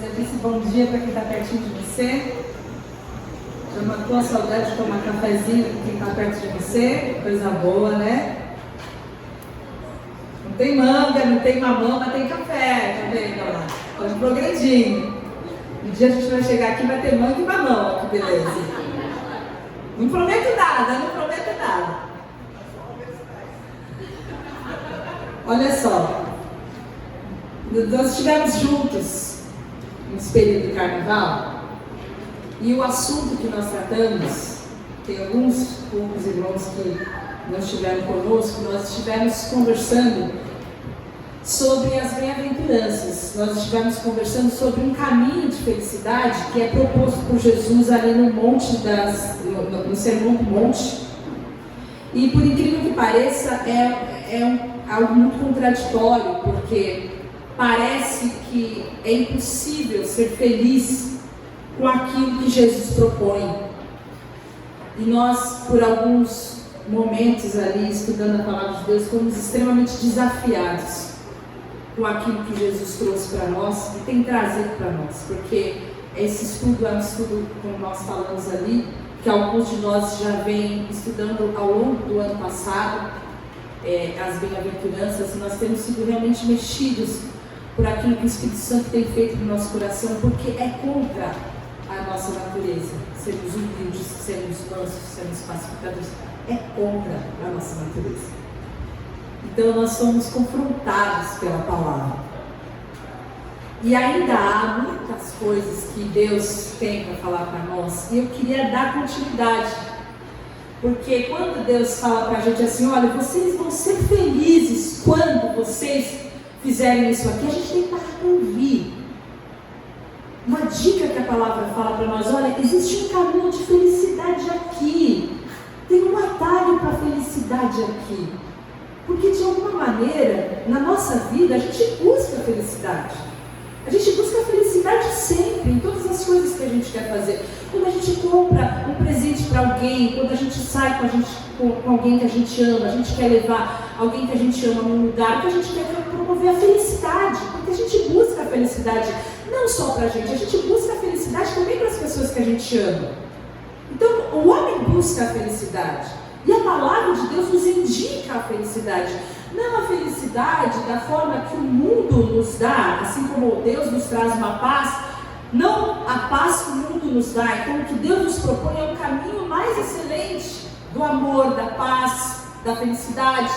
Você disse bom dia para quem está pertinho de você. Já matou a saudade de tomar cafezinho com quem está perto de você. Coisa boa, né? Não tem manga, não tem mamão, mas tem café. Tá vendo? Olha lá. Estamos progredindo. Um dia a gente vai chegar aqui e vai ter manga e mamão. Olha que beleza. Não prometo nada, não prometo nada. Olha só. Nós estivemos juntos nesse período do carnaval e o assunto que nós tratamos, tem alguns poucos irmãos que não estiveram conosco, nós estivemos conversando sobre as bem-aventuranças. Nós estivemos conversando sobre um caminho de felicidade que é proposto por Jesus ali no monte no Sermão do Monte. E por incrível que pareça, algo muito contraditório, porque parece que é impossível ser feliz com aquilo que Jesus propõe. E nós, por alguns momentos ali, estudando a Palavra de Deus, fomos extremamente desafiados com aquilo que Jesus trouxe para nós e tem trazido para nós. Porque esse estudo é um estudo, como nós falamos ali, que alguns de nós já vêm estudando ao longo do ano passado, as bem-aventuranças, e nós temos sido realmente mexidos por aquilo que o Espírito Santo tem feito no nosso coração, porque é contra a nossa natureza. Sermos humildes, sermos mansos, sermos pacificadores, é contra a nossa natureza. Então nós somos confrontados pela palavra. E ainda há muitas coisas que Deus tem para falar para nós, e eu queria dar continuidade. Porque quando Deus fala para a gente assim, olha, vocês vão ser felizes quando vocês fizerem isso aqui, a gente tem que parar para ouvir. Uma dica que a palavra fala para nós, olha, existe um caminho de felicidade aqui. Tem um atalho para a felicidade aqui. Porque de alguma maneira, na nossa vida, a gente busca a felicidade. A gente busca a felicidade sempre, em todas as coisas que a gente quer fazer. Quando a gente compra um presente para alguém, quando a gente sai com alguém que a gente ama, a gente quer levar alguém que a gente ama num lugar, que a gente quer promover a felicidade, porque a gente busca a felicidade não só para a gente busca a felicidade também para as pessoas que a gente ama. Então, o homem busca a felicidade, e a palavra de Deus nos indica a felicidade. Não a felicidade da forma que o mundo nos dá, assim como Deus nos traz uma paz, não a paz que o mundo nos dá. Então o que Deus nos propõe é um caminho mais excelente do amor, da paz, da felicidade.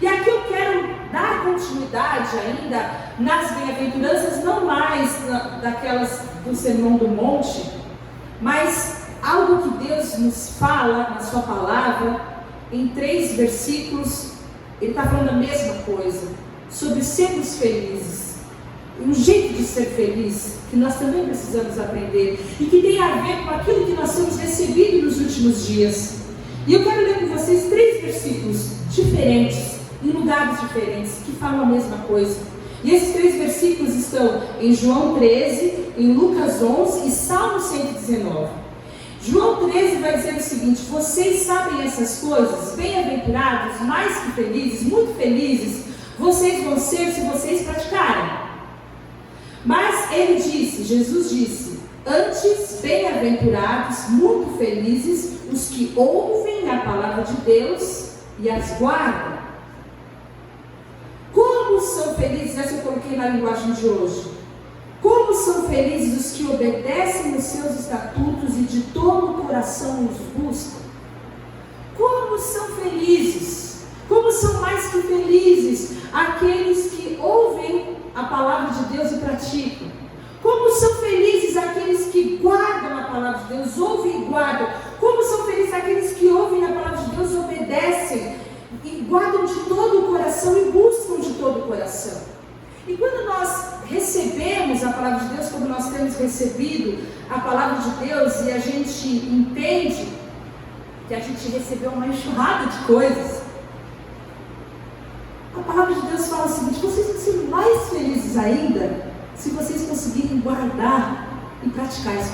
E aqui eu quero dar continuidade ainda nas bem-aventuranças, não mais daquelas do Sermão do Monte, mas algo que Deus nos fala na sua palavra, em 3 versículos. Ele está falando a mesma coisa, sobre sermos felizes. Um jeito de ser feliz, que nós também precisamos aprender, e que tem a ver com aquilo que nós temos recebido nos últimos dias. E eu quero ler com vocês 3 versículos diferentes, em lugares diferentes, que falam a mesma coisa. E esses 3 versículos estão em João 13, em Lucas 11 e Salmo 119. João 13 vai dizer o seguinte: vocês sabem essas coisas, bem-aventurados, mais que felizes, muito felizes, vocês vão ser se vocês praticarem. Mas ele disse, Jesus disse, antes, bem-aventurados, muito felizes, os que ouvem a palavra de Deus e as guardam. Como são felizes, essa eu coloquei na linguagem de hoje. Como são felizes os que obedecem os seus estatutos e de todo o coração os buscam? Como são felizes, como são mais que felizes aqueles que ouvem a palavra de Deus e praticam? Como são felizes aqueles que guardam a palavra de Deus, ouvem e guardam? Como são felizes aqueles que ouvem a palavra de Deus, obedecem e guardam de todo o coração e buscam de todo o coração? E quando nós recebemos a palavra de Deus, como nós temos recebido a palavra de Deus, e a gente entende que a gente recebeu uma enxurrada de coisas, a palavra de Deus fala o seguinte: vocês vão ser mais felizes ainda se vocês conseguirem guardar e praticar isso.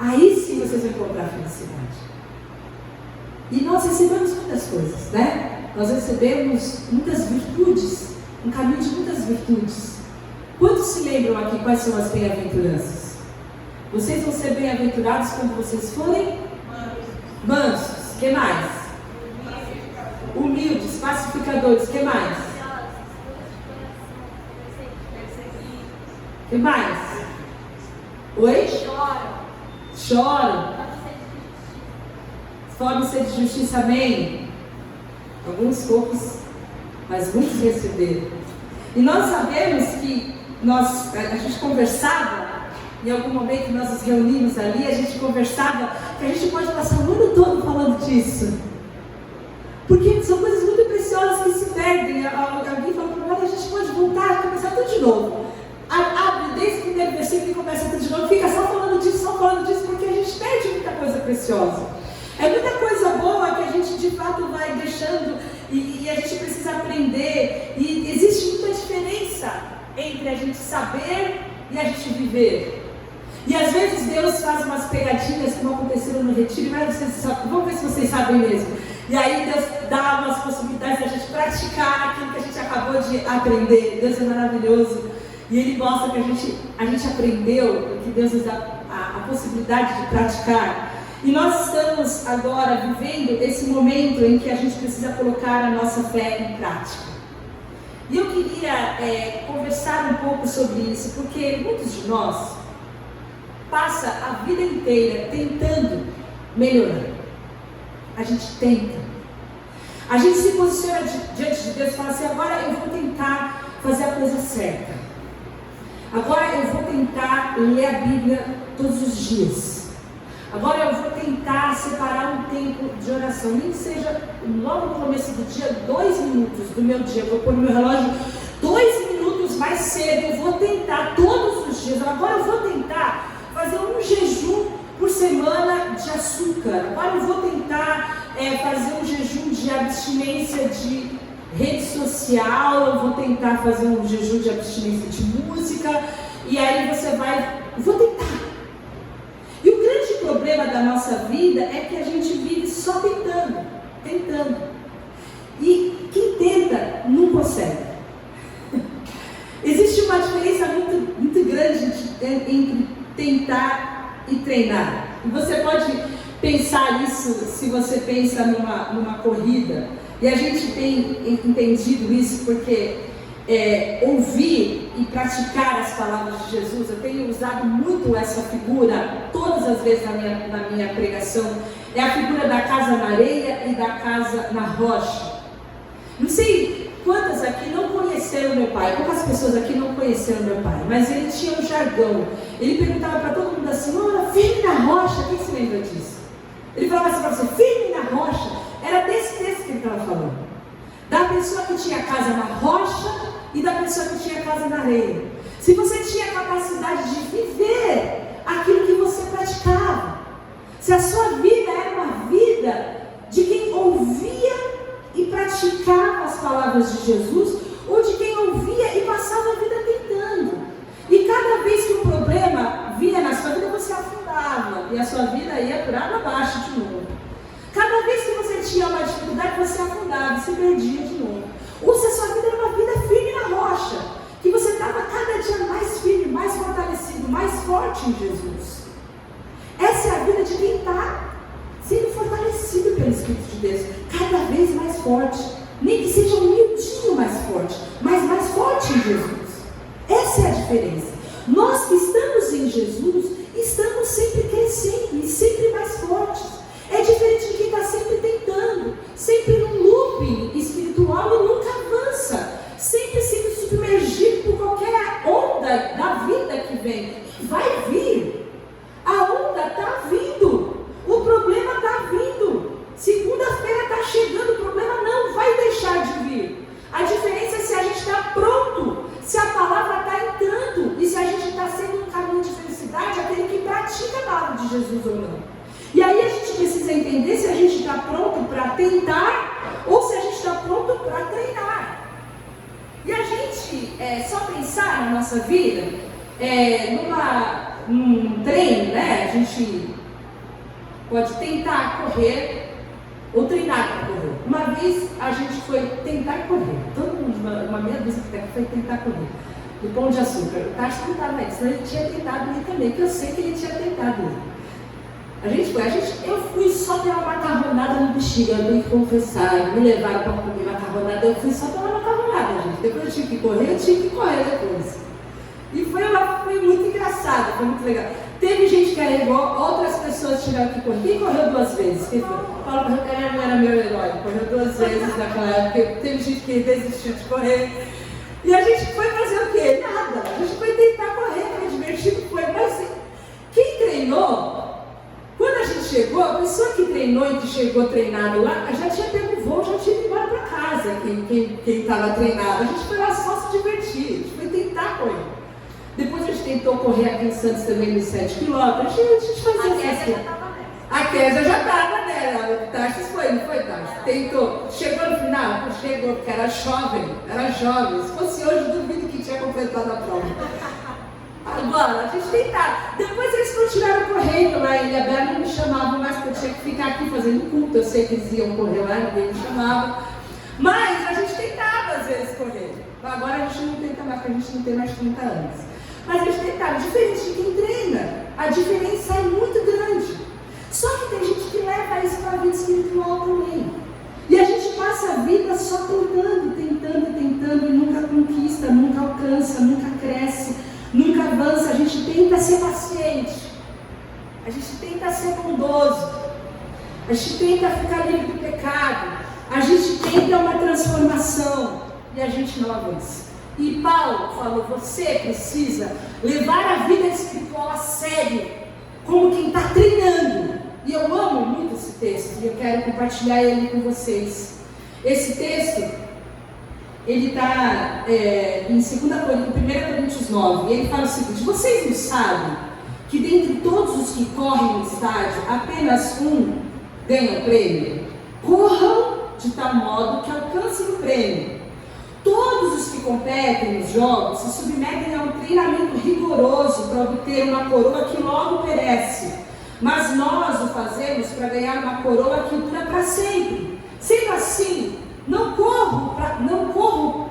Aí sim vocês vão encontrar felicidade. E nós recebemos muitas coisas, né? Nós recebemos muitas virtudes, um caminho de muitas virtudes. Quantos se lembram aqui quais são as bem-aventuranças? Vocês vão ser bem-aventurados quando vocês forem mansos. O que mais? Humildes, pacificadores. O que mais? O que mais? Oi? Choram. Forma ser de justiça, amém? Alguns poucos, mas muitos receberam. E nós sabemos que a gente conversava, em algum momento nós nos reunimos ali, a gente conversava que a gente pode passar o ano todo falando disso. Porque são coisas muito preciosas que se perdem. Alguém falou para mim, a gente pode voltar a começar tudo de novo. Abre desde o primeiro versículo e começa tudo de novo, fica só falando disso, porque a gente perde muita coisa preciosa. É muita coisa boa que a gente de fato vai deixando e a gente precisa aprender. E existe muita diferença entre a gente saber e a gente viver. E às vezes Deus faz umas pegadinhas como aconteceram no retiro, mas vamos ver se vocês sabem mesmo. E aí Deus dá umas possibilidades de a gente praticar aquilo que a gente acabou de aprender. Deus é maravilhoso. E Ele mostra que a gente aprendeu, que Deus nos dá a possibilidade de praticar. E nós estamos agora vivendo esse momento em que a gente precisa colocar a nossa fé em prática. E eu queria conversar um pouco sobre isso, porque muitos de nós passam a vida inteira tentando melhorar. A gente tenta. A gente se posiciona diante de Deus e fala assim, agora eu vou tentar fazer a coisa certa. Agora eu vou tentar ler a Bíblia todos os dias. Agora eu vou tentar separar um tempo de oração, nem que seja logo no começo do dia, 2 minutos do meu dia. Eu vou pôr no meu relógio 2 minutos mais cedo. Eu vou tentar todos os dias. Agora eu vou tentar fazer um jejum por semana de açúcar. Agora eu vou tentar fazer um jejum de abstinência de rede social. Eu vou tentar fazer um jejum de abstinência de música. E aí você vai... Vou tentar. E o grande problema da nossa vida é que a gente vive só tentando. E quem tenta não consegue. Existe uma diferença muito grande entre tentar e treinar. E você pode pensar isso se você pensa numa corrida. E a gente tem entendido isso porque ouvir e praticar as palavras de Jesus, eu tenho usado muito essa figura todas as vezes na minha pregação. É a figura da casa na areia e da casa na rocha. Não sei quantas aqui não conheceram meu pai, poucas pessoas aqui não conheceram meu pai, mas ele tinha um jargão. Ele perguntava para todo mundo assim, olha, firme na rocha. Quem se lembra disso? Ele falava assim para você, firme na rocha. Era desse texto que ele estava falando, da pessoa que tinha casa na rocha e da pessoa que tinha casa na areia. Se você tinha a capacidade de viver aquilo que você praticava, se a sua vida era uma vida de quem ouvia e praticava as palavras de Jesus, ou de quem ouvia e passava a vida tentando. E cada vez que um problema vinha na sua vida, você afundava e a sua vida ia por água abaixo de novo. Cada vez que você tinha uma dificuldade, você afundava e se perdia de novo. Ou se a sua vida era uma vida firme na rocha, que você estava cada dia mais firme, mais fortalecido, mais forte em Jesus. Essa é a vida de quem está sendo fortalecido pelo Espírito de Deus, cada vez mais forte, nem que seja um miudinho mais forte, mas mais forte em Jesus. Essa é a diferença. Nós que estamos em Jesus, estamos sempre crescendo e sempre mais fortes. É diferente de quem está sempre tentando, sempre num looping espiritual e nunca avança, sempre sendo submergido por qualquer onda da vida que vem. E vai vir, a onda está vindo, o problema está vindo, segunda-feira está chegando, o problema não vai deixar de vir. A diferença é se a gente está pronto, se a palavra está entrando e se a gente está sendo um caminho de felicidade, aquele que pratica a palavra de Jesus ou não. E aí a gente precisa entender se a gente está pronto para tentar ou se a gente está pronto para treinar. E a gente, só pensar na nossa vida, num treino, né? A gente pode tentar correr ou treinar para correr. Uma vez a gente foi tentar correr. Todo mundo, uma meia dúzia que foi tentar correr. do Pão de Açúcar. O Tarso não estava aí, senão ele tinha tentado ir também, porque eu sei que ele tinha tentado ir. Eu fui só pela macarronada no Bexiga, eu tenho que confessar, me levaram para comer macarronada, eu fui só pela macarronada, gente. Depois eu tive que correr depois. E foi muito engraçado, foi muito legal. Teve gente que carregou, outras pessoas tiveram que correr. Quem correu 2 vezes? Quem foi? Paulo Carreiro não era meu herói, correu 2 vezes naquela época. Teve gente que desistiu de correr. E a gente foi fazer o quê? Nada. A gente foi tentar correr, foi divertido, foi. Mas quem treinou, quando a gente chegou, a pessoa que treinou e que chegou treinado lá, já tinha pego o voo, já tinha ido embora para casa, quem estava treinado. A gente foi lá só se divertir, a gente foi tentar correr. Depois a gente tentou correr aqui em Santos também nos 7 quilômetros. A gente fazia isso. A Kézia já estava nela. O Tarsis foi, não foi, Tarsis? Tentou. Chegou no final? Chegou, porque era jovem. Se fosse hoje, duvido que tinha completado a prova. Agora, a gente tentava. Depois eles continuaram correndo lá em Ilhabela, não me chamavam mais, porque eu tinha que ficar aqui fazendo culto. Eu sei que eles iam correr lá, ninguém me chamava. Mas a gente tentava às vezes correr. Agora a gente não tenta mais, porque a gente não tem mais 30 anos. Mas a gente tentava, diferente de quem treina. A diferença é muito grande. Só que tem gente que leva isso para a vida espiritual também. E a gente passa a vida só tentando, e nunca conquista, nunca alcança, nunca cresce, nunca avança. A gente tenta ser paciente, a gente tenta ser bondoso, a gente tenta ficar livre do pecado, a gente tenta uma transformação e a gente não avança. E Paulo falou, você precisa levar a vida espiritual a sério, como quem está treinando. E eu amo muito esse texto e eu quero compartilhar ele com vocês. Esse texto, ele está em 1 Coríntios 9, e ele fala o seguinte: vocês não sabem que dentre todos os que correm no estádio, apenas um ganha o prêmio? Corram de tal modo que alcancem o prêmio. Todos os que competem nos jogos se submetem a um treinamento rigoroso para obter uma coroa que logo perece. Mas nós o fazemos para ganhar uma coroa que dura para sempre. Sendo assim, não corro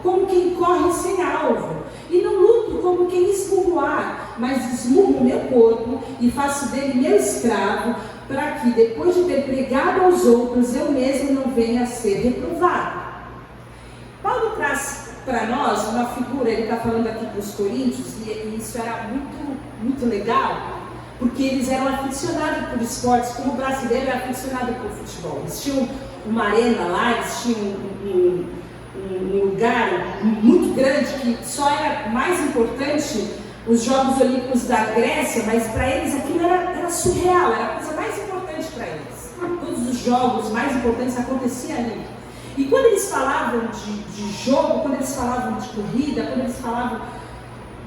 como quem corre sem alvo, e não luto como quem esmurra o ar, mas esmurro o meu corpo e faço dele meu escravo, para que depois de ter pregado aos outros, eu mesmo não venha a ser reprovado. Paulo traz para nós uma figura, ele está falando aqui para os coríntios, e isso era muito legal, porque eles eram aficionados por esportes, como o brasileiro é aficionado por futebol. Eles tinham uma arena lá, eles tinham um lugar muito grande, que só era mais importante os Jogos Olímpicos da Grécia, mas para eles aquilo era surreal, era a coisa mais importante para eles. Todos os jogos mais importantes aconteciam ali. E quando eles falavam de jogo, quando eles falavam de corrida, quando eles falavam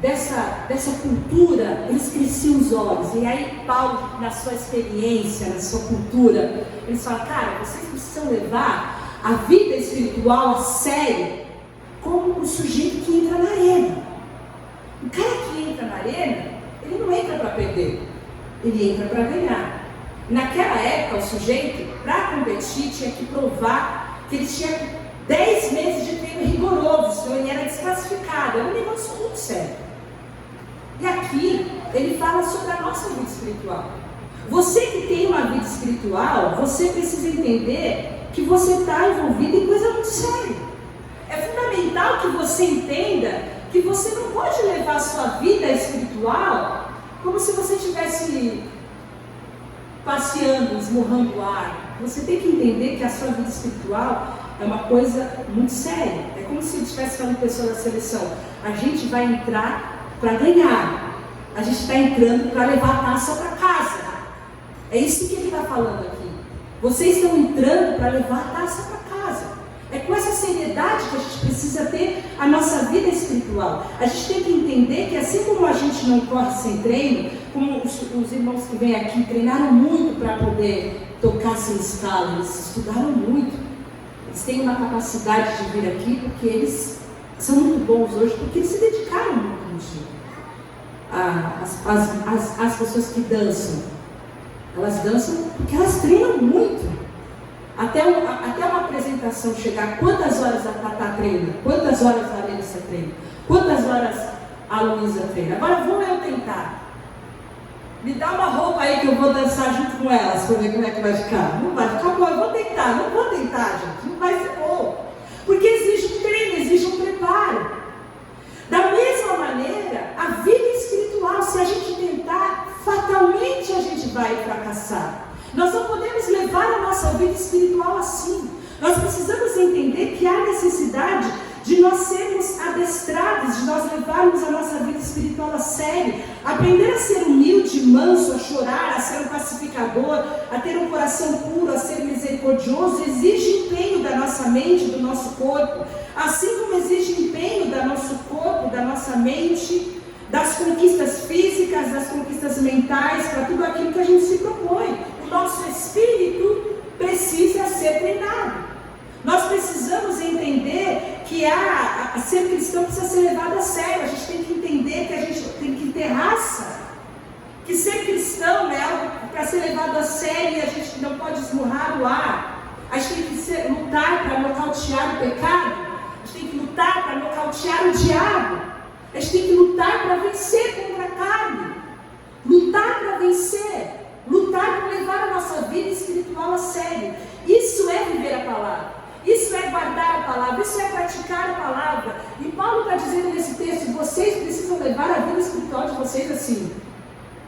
dessa cultura, eles cresciam os olhos. E aí Paulo, na sua experiência, na sua cultura, eles falam, cara, vocês precisam levar a vida espiritual a sério, como o sujeito que entra na arena. O cara que entra na arena, ele não entra para perder, ele entra para ganhar. Naquela época, o sujeito, para competir, tinha que provar que ele tinha 10 meses de treino rigoroso, senão ele era desclassificado. Era um negócio muito sério. E aqui, ele fala sobre a nossa vida espiritual. Você que tem uma vida espiritual, você precisa entender que você está envolvido em coisa muito séria. É fundamental que você entenda que você não pode levar a sua vida espiritual como se você estivesse passeando, esmurrando o ar. Você tem que entender que a sua vida espiritual é uma coisa muito séria. É como se ele estivesse falando pessoa da seleção. A gente vai entrar para ganhar. A gente está entrando para levar a taça para casa. É isso que ele está falando aqui. Vocês estão entrando para levar a taça para casa. É com essa seriedade que a gente precisa ter a nossa vida espiritual. A gente tem que entender que assim como a gente não corre sem treino, como os irmãos que vêm aqui treinaram muito para poder tocar sem escala, eles estudaram muito. Eles têm uma capacidade de vir aqui porque eles são muito bons hoje, porque eles se dedicaram muito no dia. As pessoas que dançam, elas dançam porque elas treinam muito. Até uma apresentação chegar, quantas horas a Tatá treina? Quantas horas a Larissa treina? Quantas horas Luísa treina. Agora vou eu tentar. Me dá uma roupa aí que eu vou dançar junto com elas para ver como é que vai ficar. Não vai ficar bom, eu vou tentar. Não vou tentar, gente. Não vai ser bom. Porque exige um treino, exige um preparo. Da mesma maneira, a vida espiritual, se a gente tentar, fatalmente a gente vai fracassar. Nós não podemos levar a nossa vida espiritual assim. Nós precisamos entender que há necessidade de nós sermos adestrados, de nós levarmos a nossa vida espiritual a sério, aprender a ser humilde, manso, a chorar, a ser um pacificador, a ter um coração puro, a ser misericordioso, exige empenho da nossa mente, do nosso corpo, assim como exige empenho do nosso corpo, da nossa mente, das conquistas físicas, das conquistas mentais, para tudo aquilo que a gente se propõe. O nosso espírito precisa ser treinado. Nós precisamos entender que a ser cristão precisa ser levado a sério. A gente tem que entender que a gente tem que ter raça. Que ser cristão é algo para ser levado a sério e a gente não pode esmurrar o ar. A gente tem que lutar para nocautear o pecado. A gente tem que lutar para nocautear o diabo. A gente tem que lutar para vencer contra a carne. Lutar para vencer. Lutar para levar a nossa vida espiritual a sério. Isso é viver a palavra. Isso é guardar a palavra, isso é praticar a palavra. E Paulo está dizendo nesse texto, vocês precisam levar a vida espiritual de vocês assim.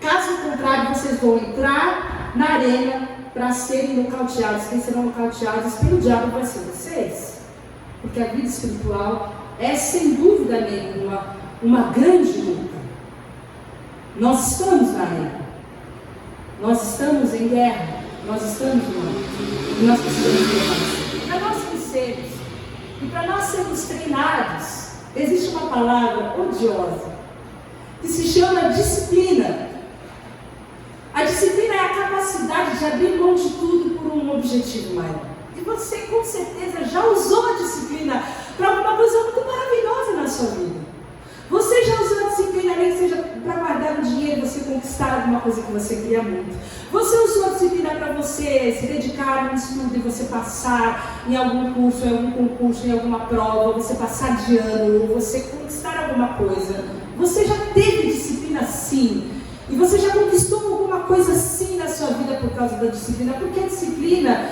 Caso contrário, vocês vão entrar na arena para serem nocauteados. Quem serão nocauteados pelo diabo vai ser vocês. Porque a vida espiritual é, sem dúvida nenhuma, uma grande luta. Nós estamos na arena. Nós estamos em guerra. Nós estamos lá. E nós precisamos ter para nós crescermos e para nós sermos treinados, existe uma palavra odiosa que se chama disciplina. A disciplina é a capacidade de abrir mão de tudo por um objetivo maior. E você com certeza já usou a disciplina para alguma coisa muito maravilhosa na sua vida. Você já usou a disciplina, nem que seja para guardar um dinheiro, você conquistar alguma coisa que você queria muito. Você usou a disciplina para você se dedicar a um estudo e você passar em algum curso, em algum concurso, em alguma prova, você passar de ano, ou você conquistar alguma coisa. Você já teve disciplina sim. E você já conquistou alguma coisa sim na sua vida por causa da disciplina. Porque a disciplina,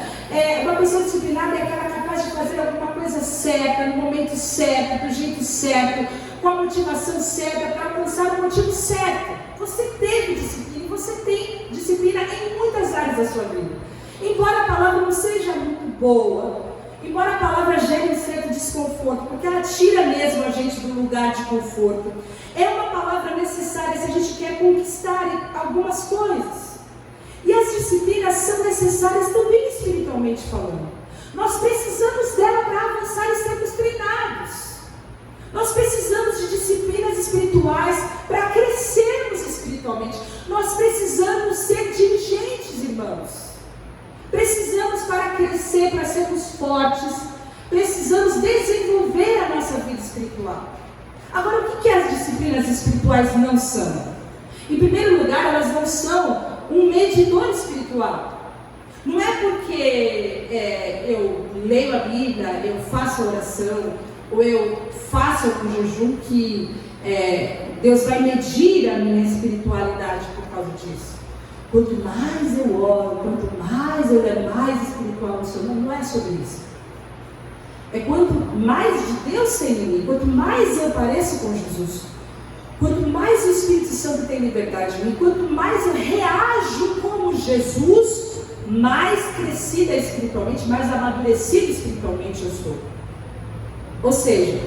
uma pessoa disciplinada é aquela capaz de fazer alguma coisa certa, no momento certo, do jeito certo, com a motivação certa, para alcançar o motivo certo. Você teve disciplina e você tem disciplina em muitas áreas da sua vida. Embora a palavra não seja muito boa, embora a palavra gere um certo desconforto, porque ela tira mesmo a gente do lugar de conforto, é uma palavra necessária se a gente quer conquistar algumas coisas. E as disciplinas são necessárias também espiritualmente falando. Nós precisamos dela para avançar e sermos treinados. Nós precisamos de disciplinas espirituais para crescermos espiritualmente. Nós precisamos ser diligentes, irmãos. Precisamos para crescer, para sermos fortes. Precisamos desenvolver a nossa vida espiritual. Agora, o que as disciplinas espirituais não são? Em primeiro lugar, elas não são um medidor espiritual. Não é porque eu leio a Bíblia, eu faço a oração, ou eu faço algum jejum que Deus vai medir a minha espiritualidade por causa disso. Quanto mais eu oro, quanto mais eu levo, mais espiritual eu sou. Não é sobre isso. É quanto mais de Deus tem em mim, quanto mais eu pareço com Jesus, quanto mais o Espírito Santo tem liberdade em mim, quanto mais eu reajo como Jesus, mais crescida espiritualmente, mais amadurecida espiritualmente eu sou. Ou seja,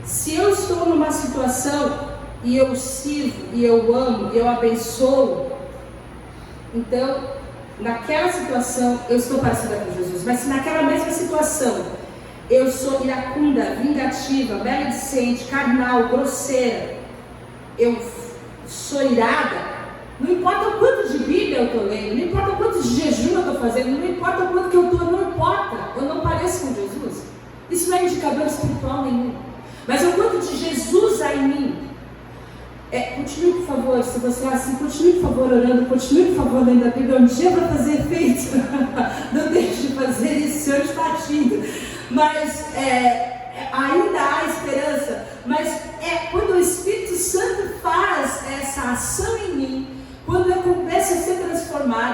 se eu estou numa situação e eu sirvo, e eu amo, e eu abençoo, então, naquela situação eu estou parecida com Jesus. Mas se naquela mesma situação eu sou iracunda, vingativa, maledicente, carnal, grosseira, eu sou irada, não importa o quanto de Bíblia eu estou lendo, não importa o quanto de jejum eu estou fazendo, não importa o quanto que eu estou, não importa, eu não pareço com Jesus. Isso não é indicador espiritual nenhum. Mas o quanto de Jesus há em mim. Continue, por favor, se você é assim, continue, por favor, orando, continue, por favor, lendo a Bíblia. Um dia vai fazer efeito. Não deixe de fazer isso, o Senhor está agindo. Mas ainda há esperança. Mas quando o Espírito Santo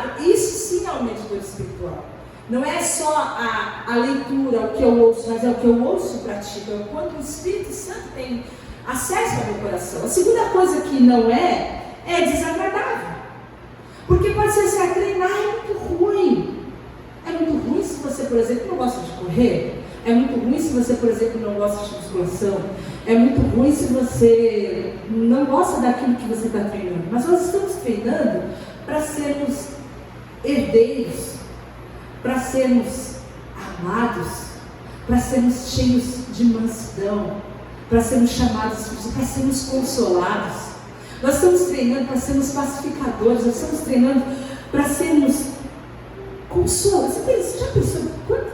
chamado, isso sim é um mediador espiritual. Não é só a leitura, o que eu ouço, mas é o que eu ouço e pratico, é o quanto o Espírito Santo tem acesso ao meu coração. A segunda coisa que não é desagradável. Porque pode ser assim, treinar é muito ruim. É muito ruim se você, por exemplo, não gosta de correr. É muito ruim se você, por exemplo, não gosta de musculação. É muito ruim se você não gosta daquilo que você está treinando. Mas nós estamos treinando para sermos herdeiros, para sermos amados, para sermos cheios de mansidão, para sermos chamados, para sermos consolados. Nós estamos treinando para sermos pacificadores, nós estamos treinando para sermos consolados. Você já pensou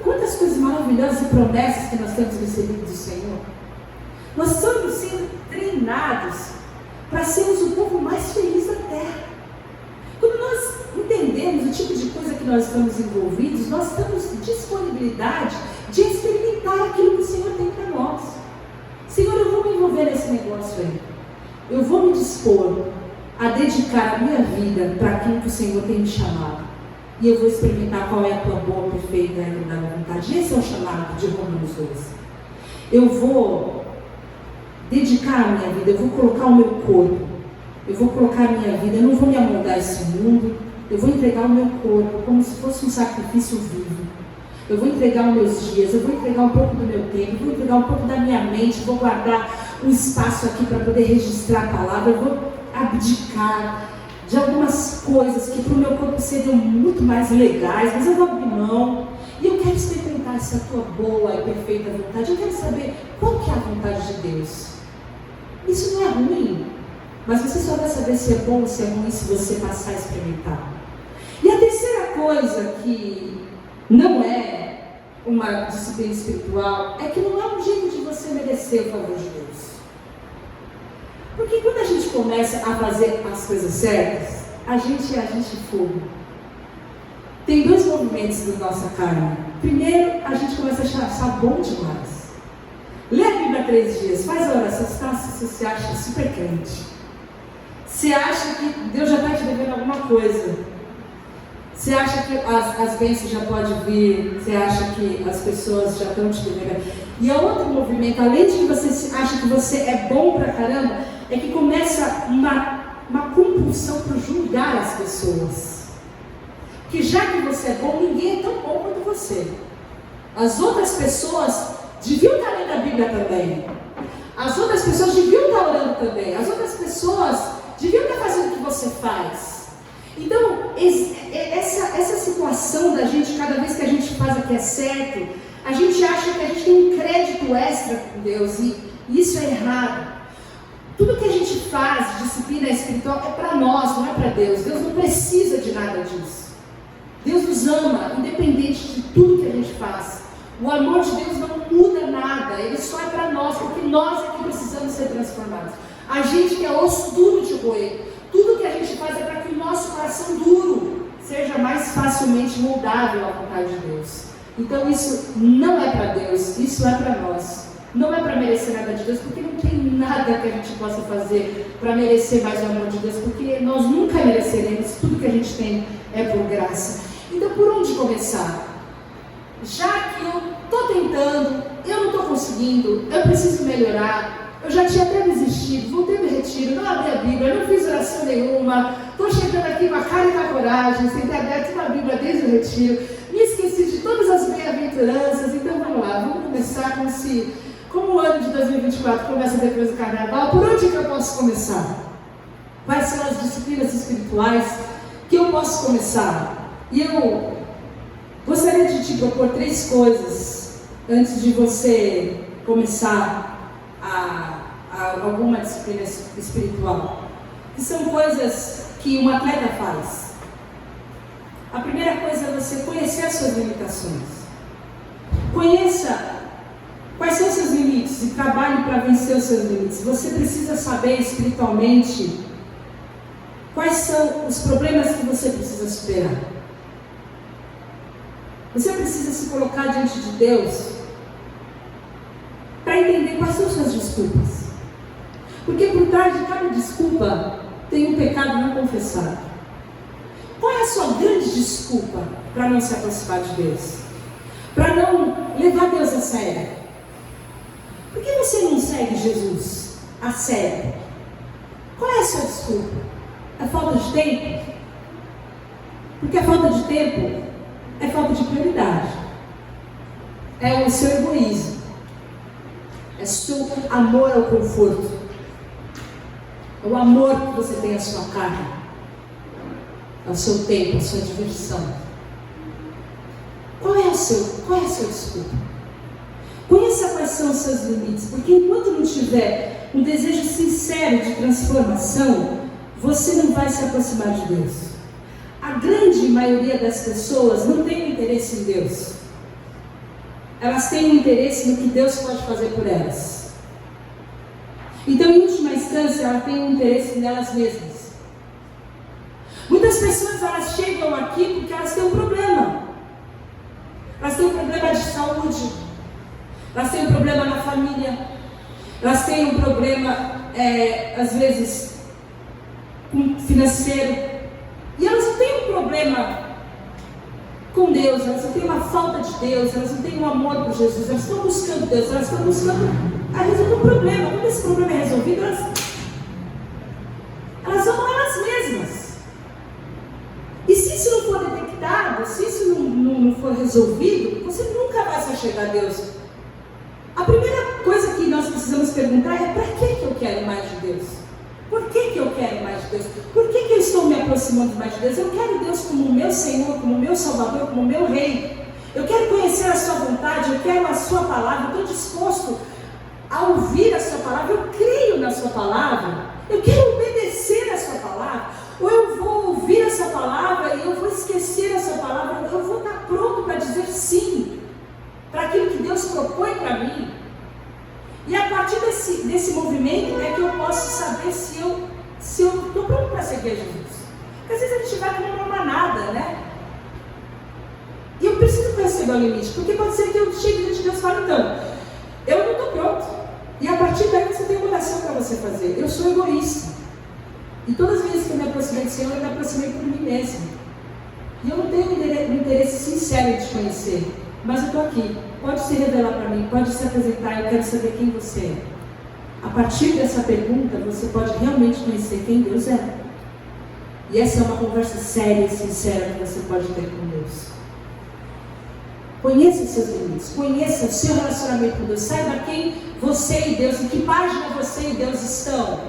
quantas coisas maravilhosas e promessas que nós temos recebido do Senhor? Nós estamos sendo treinados para sermos o povo mais feliz da terra. Quando nós entendemos o tipo de coisa que nós estamos envolvidos, nós temos disponibilidade de experimentar aquilo que o Senhor tem para nós. Senhor, eu vou me envolver nesse negócio aí. Eu vou me dispor a dedicar a minha vida para aquilo que o Senhor tem me chamado. E eu vou experimentar qual é a tua boa, perfeita e agradável vontade. Esse é o chamado de Romanos 12. Eu vou dedicar a minha vida, eu vou colocar o meu corpo, eu vou colocar a minha vida, eu não vou me amoldar a esse mundo, eu vou entregar o meu corpo como se fosse um sacrifício vivo. Eu vou entregar os meus dias, eu vou entregar um pouco do meu tempo, eu vou entregar um pouco da minha mente, vou guardar um espaço aqui para poder registrar a palavra, eu vou abdicar de algumas coisas que para o meu corpo seriam muito mais legais, mas eu vou abrir mão. E eu quero experimentar essa tua boa e perfeita vontade. Eu quero saber qual que é a vontade de Deus. Isso não é ruim, mas você só vai saber se é bom ou se é ruim se você passar a experimentar. E a terceira coisa que não é uma disciplina espiritual é que não é um jeito de você merecer o favor de Deus. Porque quando a gente começa a fazer as coisas certas, a gente fogo. Tem dois movimentos da nossa carne. Primeiro, a gente começa a achar bom demais. Lê a Bíblia 3 dias, faz a oração, você se acha super crente. Você acha que Deus já está te devendo alguma coisa. Você acha que as bênçãos já podem vir. Você acha que as pessoas já estão te devendo. E o outro movimento, além de que você acha que você é bom pra caramba, é que começa uma compulsão para julgar as pessoas. Que já que você é bom, ninguém é tão bom quanto você. As outras pessoas deviam estar lendo a Bíblia também. As outras pessoas deviam estar orando também. As outras pessoas deviam estar fazendo o que você faz. Então, essa situação da gente, cada vez que a gente faz o que é certo, a gente acha que a gente tem um crédito extra com Deus. E isso é errado. Tudo que a gente faz, disciplina espiritual, é para nós, não é para Deus. Deus não precisa de nada disso. Deus nos ama, independente de tudo que a gente faz. O amor de Deus não muda nada, ele só é para nós, porque nós é que precisamos ser transformados. A gente que é osso duro de roer, tudo que a gente faz é para que o nosso coração duro seja mais facilmente moldável à vontade de Deus. Então isso não é para Deus, isso é para nós. Não é para merecer nada de Deus, porque não tem nada que a gente possa fazer para merecer mais o amor de Deus, porque nós nunca mereceremos, tudo que a gente tem é por graça. Então, por onde começar? Já que eu estou tentando, eu não estou conseguindo, eu preciso melhorar, eu já tinha até desistido, voltei do retiro, não abri a Bíblia, não fiz oração nenhuma, estou chegando aqui com a cara e com a coragem, sem ter aberto uma Bíblia desde o retiro, me esqueci de todas as bem-aventuranças, então vamos lá, vamos começar como o ano de 2024 começa depois do Carnaval, por onde que eu posso começar? Quais são as disciplinas espirituais que eu posso começar? E eu gostaria de te propor 3 coisas antes de você começar alguma disciplina espiritual, que são coisas que um atleta faz. A primeira coisa é você conhecer as suas limitações. Conheça quais são os seus limites e trabalhe para vencer os seus limites. Você precisa saber espiritualmente quais são os problemas que você precisa superar. Você precisa se colocar diante de Deus para entender quais são suas desculpas. Porque por trás de cada desculpa tem um pecado não confessado. Qual é a a sua grande desculpa para não se aproximar de Deus? Para não levar Deus a sério? Por que você não segue Jesus a sério? Qual é a sua desculpa? É falta de tempo? Porque a falta de tempo é falta de prioridade. É o seu egoísmo. É seu amor ao conforto. É o amor que você tem à sua carne, ao seu tempo, à sua diversão. Qual é a sua desculpa? Conheça quais são os seus limites, porque enquanto não tiver um desejo sincero de transformação, você não vai se aproximar de Deus. A grande maioria das pessoas não tem interesse em Deus. Elas têm interesse no que Deus pode fazer por elas. Então, em última instância, elas têm um interesse nelas mesmas. Muitas pessoas, elas chegam aqui porque elas têm um problema. Elas têm um problema de saúde. Elas têm um problema na família. Elas têm um problema, às vezes, financeiro. E elas não têm um problema com Deus, elas não têm uma falta de Deus, elas não têm um amor por Jesus, elas estão buscando Deus, elas estão buscando a resolver um problema. Quando esse problema é resolvido, elas amam elas mesmas. E se isso não for detectado, se isso não for resolvido, você nunca vai se achegar a Deus. A primeira coisa que nós precisamos perguntar é: para que eu quero mais de Deus? Por que eu quero mais de Deus? Por que eu estou me aproximando mais de Deus? Eu quero Deus como o meu Senhor, como o meu Salvador, como o meu Rei. Eu quero conhecer a sua vontade, eu quero a sua palavra, eu estou disposto a ouvir a sua palavra, eu creio na sua palavra, eu quero obedecer a sua palavra, ou eu vou ouvir essa palavra e eu vou esquecer essa palavra, eu vou estar pronto para dizer sim para aquilo que Deus propõe para mim. E a partir desse movimento é que eu posso saber se eu estou pronto para seguir Jesus. Porque às vezes a gente vai como uma manada, né? E eu preciso conhecer meu limite, porque pode ser que eu chegue diante de Deus e fale: então, eu não estou pronto. E a partir daí você tem uma oração para você fazer. Eu sou egoísta. E todas as vezes que eu me aproximei do Senhor, eu me aproximei por mim mesmo. E eu não tenho um interesse sincero em te conhecer. Mas eu estou aqui. Pode se revelar para mim, pode se apresentar, eu quero saber quem você é. A partir dessa pergunta, você pode realmente conhecer quem Deus é. E essa é uma conversa séria e sincera que você pode ter com Deus. Conheça os seus limites, conheça o seu relacionamento com Deus, saiba quem você e Deus, em que página você e Deus estão.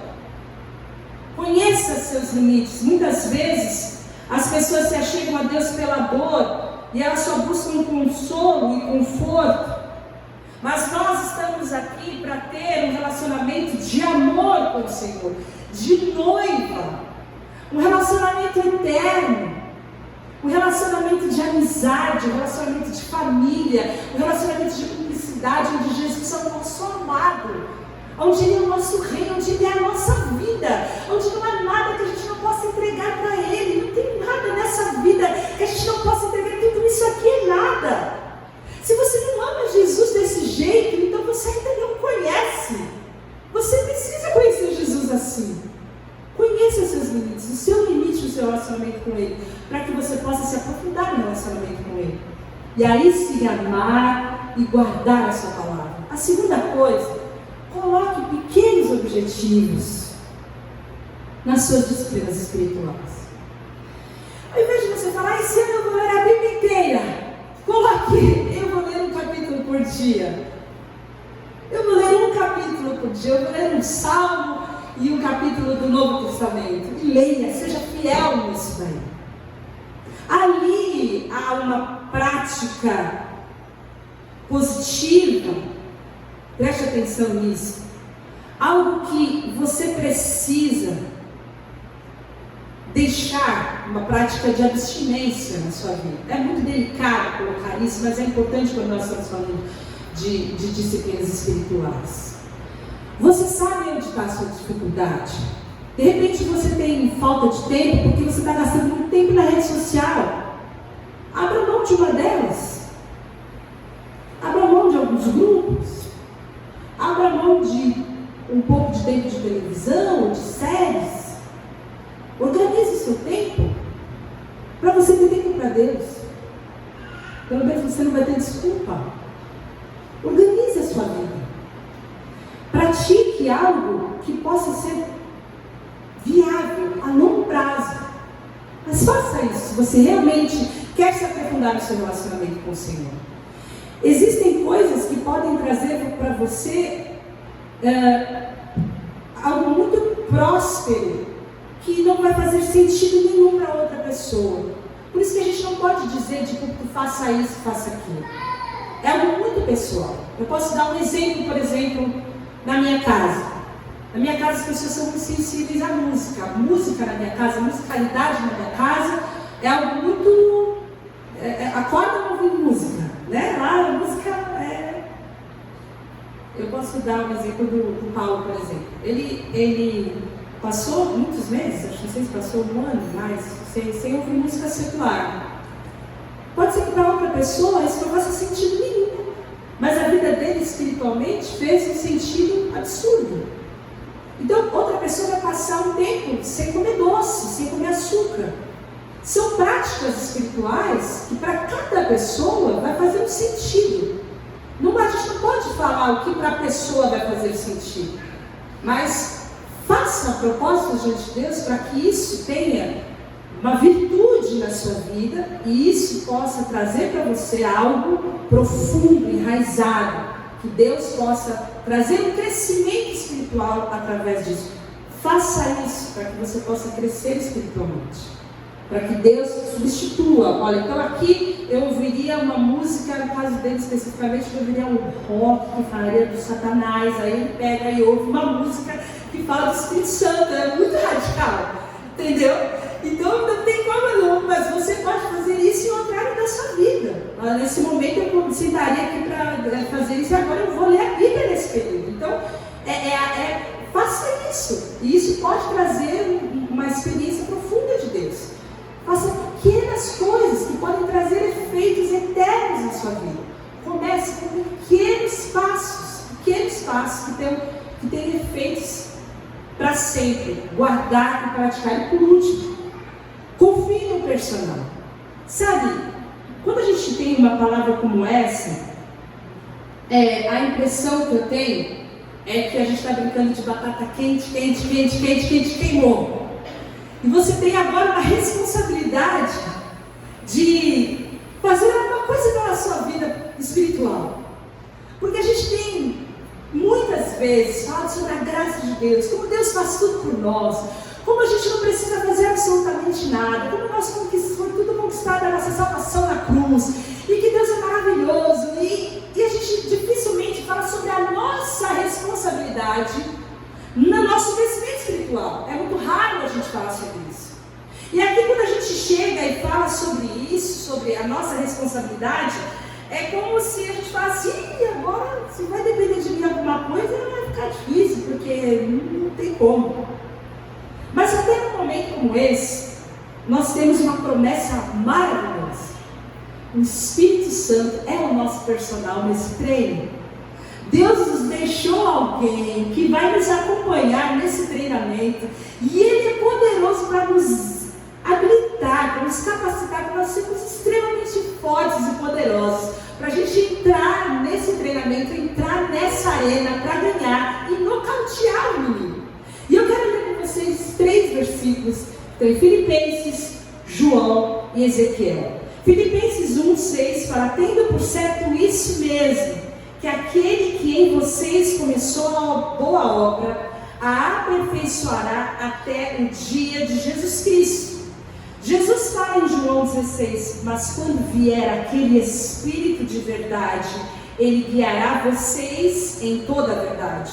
Conheça seus limites. Muitas vezes, as pessoas se achegam a Deus pela dor, e elas só buscam consolo e conforto. Mas nós estamos aqui para ter um relacionamento de amor com o Senhor, de noiva, um relacionamento eterno, um relacionamento de amizade, um relacionamento de família, um relacionamento de cumplicidade, onde Jesus é o nosso amado, onde Ele é o nosso rei, onde Ele é a nossa vida, onde não há nada que a gente não possa entregar para Ele. Não tem nada nessa vida que a gente não possa entregar. Tudo isso aqui é nada. Se você não ama Jesus desse jeito, então você ainda não conhece. Você precisa conhecer Jesus assim. Conheça os seus limites, o seu limite do seu relacionamento com Ele, para que você possa se aprofundar no relacionamento com Ele. E aí se amar e guardar a sua palavra. A segunda coisa: coloque pequenos objetivos nas suas disciplinas espirituais. Ao invés de você falar: esse ano eu vou ler a Bíblia inteira, coloque: eu vou ler um capítulo por dia. Eu vou ler um capítulo por dia, eu vou ler um salmo e um capítulo do Novo Testamento. E leia, seja fiel nisso daí. Ali há uma prática positiva. Preste atenção nisso. Algo que você precisa deixar, uma prática de abstinência na sua vida. É muito delicado colocar isso, mas é importante quando nós estamos falando de disciplinas espirituais. Você sabe onde está a sua dificuldade? De repente você tem falta de tempo porque você está gastando muito tempo na rede social. Abra mão de uma delas. Abra mão de alguns grupos. Abra mão de um pouco de tempo de televisão ou de séries. Organize o seu tempo para você ter tempo para Deus. Pelo menos você não vai ter desculpa. Organize a sua vida. Pratique algo que possa ser viável a longo prazo. Mas faça isso se você realmente quer se aprofundar no seu relacionamento com o Senhor. Existem coisas que podem trazer para você algo muito próspero, que não vai fazer sentido nenhum para outra pessoa. Por isso que a gente não pode dizer de que faça isso, faça aquilo. É algo muito pessoal. Eu posso dar um exemplo, por exemplo, na minha casa. Na minha casa as pessoas são muito sensíveis à música. A música na minha casa, a musicalidade na minha casa é algo muito... acorda ouvindo música, né? Lá a música é... Eu posso dar um exemplo do Paulo, por exemplo. Ele passou muitos meses, acho que não sei se passou um ano mais, sem ouvir música secular. Pode ser que para outra pessoa isso não faça sentido nenhum, mas a vida dele espiritualmente fez um sentido absurdo. Então outra pessoa vai passar um tempo sem comer doce, sem comer açúcar. São práticas espirituais que para cada pessoa vai fazer um sentido. A gente não pode falar o que para a pessoa vai fazer sentido, mas faça propósitos diante de Deus para que isso tenha uma virtude na sua vida e isso possa trazer para você algo profundo, enraizado, que Deus possa trazer um crescimento espiritual através disso. Faça isso para que você possa crescer espiritualmente, para que Deus substitua. Olha, então aqui eu ouviria uma música, no caso dele especificamente, eu ouviria um rock que falaria do Satanás. Aí ele pega e ouve uma música que fala do Espírito Santo. É muito radical, entendeu? Então não tem como não, mas você pode fazer isso em outra área da sua vida. Nesse momento eu sentaria aqui para fazer isso e agora eu vou ler a Bíblia nesse período. Então faça isso, e isso pode trazer uma experiência profunda de Deus. Faça pequenas coisas que podem trazer efeitos eternos na sua vida. Comece com pequenos passos que têm efeitos para sempre. Guardar e praticar. E por último, confie no personal. Sabe, quando a gente tem uma palavra como essa, a impressão que eu tenho é que a gente está brincando de batata quente, queimou. E você tem agora uma responsabilidade de fazer alguma coisa pela sua vida espiritual. Porque a gente tem, muitas vezes, falado sobre a graça de Deus, como Deus faz tudo por nós, como a gente não precisa fazer absolutamente nada, como foi tudo conquistado a nossa salvação na cruz, e que Deus é maravilhoso, e a gente dificilmente fala sobre a nossa responsabilidade no nosso crescimento espiritual. É muito raro a gente falar sobre isso. E aqui quando a gente chega e fala sobre isso, sobre a nossa responsabilidade, é como se a gente falasse, agora se vai depender de mim alguma coisa, vai ficar difícil, porque não tem como. Mas até num momento como esse, nós temos uma promessa maravilhosa. O Espírito Santo é o nosso personal nesse treino. Deus nos deixou alguém que vai nos acompanhar nesse treinamento, e Ele é poderoso para nos habilitar, para nos capacitar, para nós sermos extremamente fortes e poderosos, para a gente entrar nesse treinamento, entrar nessa arena para ganhar e nocautear o inimigo. E eu quero ler com vocês 3 versículos, tem Filipenses, João e Ezequiel. Filipenses 1:6 fala: tendo por certo isso mesmo, que aquele que em vocês começou a boa obra, a aperfeiçoará até o dia de Jesus Cristo. Jesus fala em João 16, mas quando vier aquele Espírito de verdade, Ele guiará vocês em toda a verdade.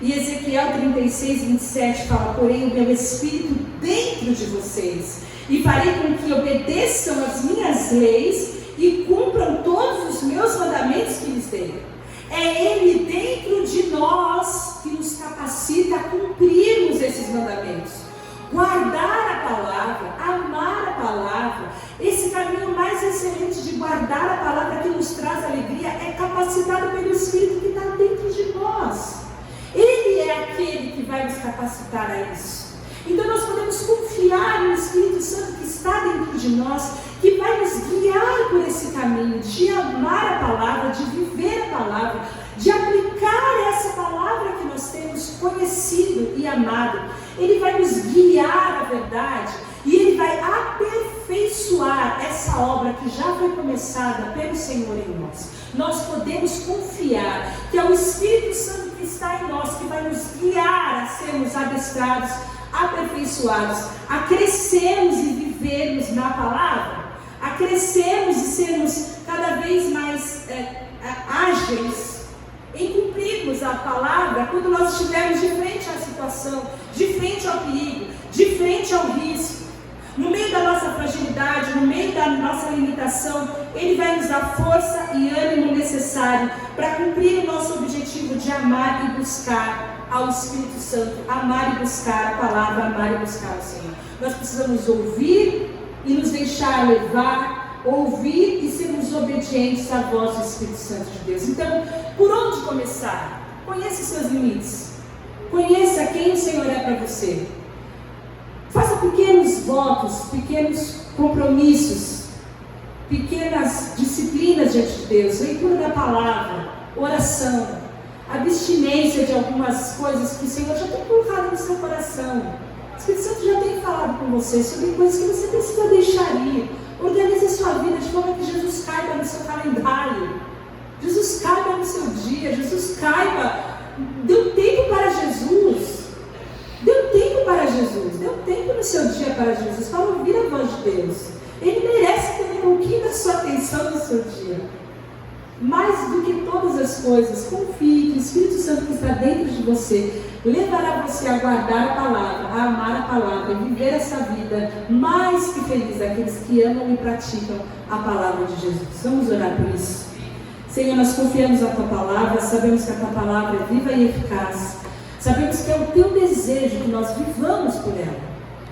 E Ezequiel 36:27 fala: porém o meu Espírito dentro de vocês, e farei com que obedeçam as minhas leis e cumpram todos os meus mandamentos que lhes dei. É Ele dentro de nós que nos capacita a cumprirmos esses mandamentos. Guardar a palavra, amar a palavra, esse caminho mais excelente de guardar a palavra que nos traz alegria é capacitado pelo Espírito que está dentro de nós. Ele é aquele que vai nos capacitar a isso. Então nós podemos confiar no Espírito Santo que está dentro de nós, que vai nos guiar por esse caminho de amar a palavra, de viver a palavra, de aplicar essa palavra que nós temos conhecido e amado. Ele vai nos guiar à verdade e Ele vai aperfeiçoar essa obra que já foi começada pelo Senhor em nós. Nós podemos confiar que é o Espírito Santo que está em nós, que vai nos guiar a sermos adestrados, aperfeiçoados, a crescermos e vivermos na palavra, a crescermos e sermos cada vez mais ágeis em cumprirmos a palavra quando nós estivermos de frente à situação, de frente ao perigo, de frente ao risco. No meio da nossa fragilidade, no meio da nossa limitação, Ele vai nos dar força e ânimo necessário para cumprir o nosso objetivo de amar e buscar ao Espírito Santo, amar e buscar a palavra, amar e buscar o Senhor. Nós precisamos ouvir e nos deixar levar, ouvir e sermos obedientes à voz do Espírito Santo de Deus. Então, por onde começar? Conheça os seus limites, conheça quem o Senhor é para você. Faça pequenos votos, pequenos compromissos, pequenas disciplinas diante de Deus, leitura da palavra, oração, abstinência de algumas coisas que o Senhor já tem colocado no seu coração. O Espírito Santo já tem falado com você sobre coisas que você precisa deixar ir. Organize a sua vida de forma que Jesus caiba no seu calendário, Jesus caiba no seu dia, Jesus caiba. Deu tempo para Jesus. Deu tempo para Jesus, deu tempo no seu dia para Jesus, para ouvir a voz de Deus. Ele merece ter um pouquinho da sua atenção no seu dia. Mais do que todas as coisas, confie que o Espírito Santo que está dentro de você levará você a guardar a palavra, a amar a palavra e viver essa vida mais que feliz, aqueles que amam e praticam a palavra de Jesus. Vamos orar por isso. Senhor, nós confiamos na Tua palavra, sabemos que a Tua palavra é viva e eficaz. Sabemos que é o Teu desejo que nós vivamos por ela.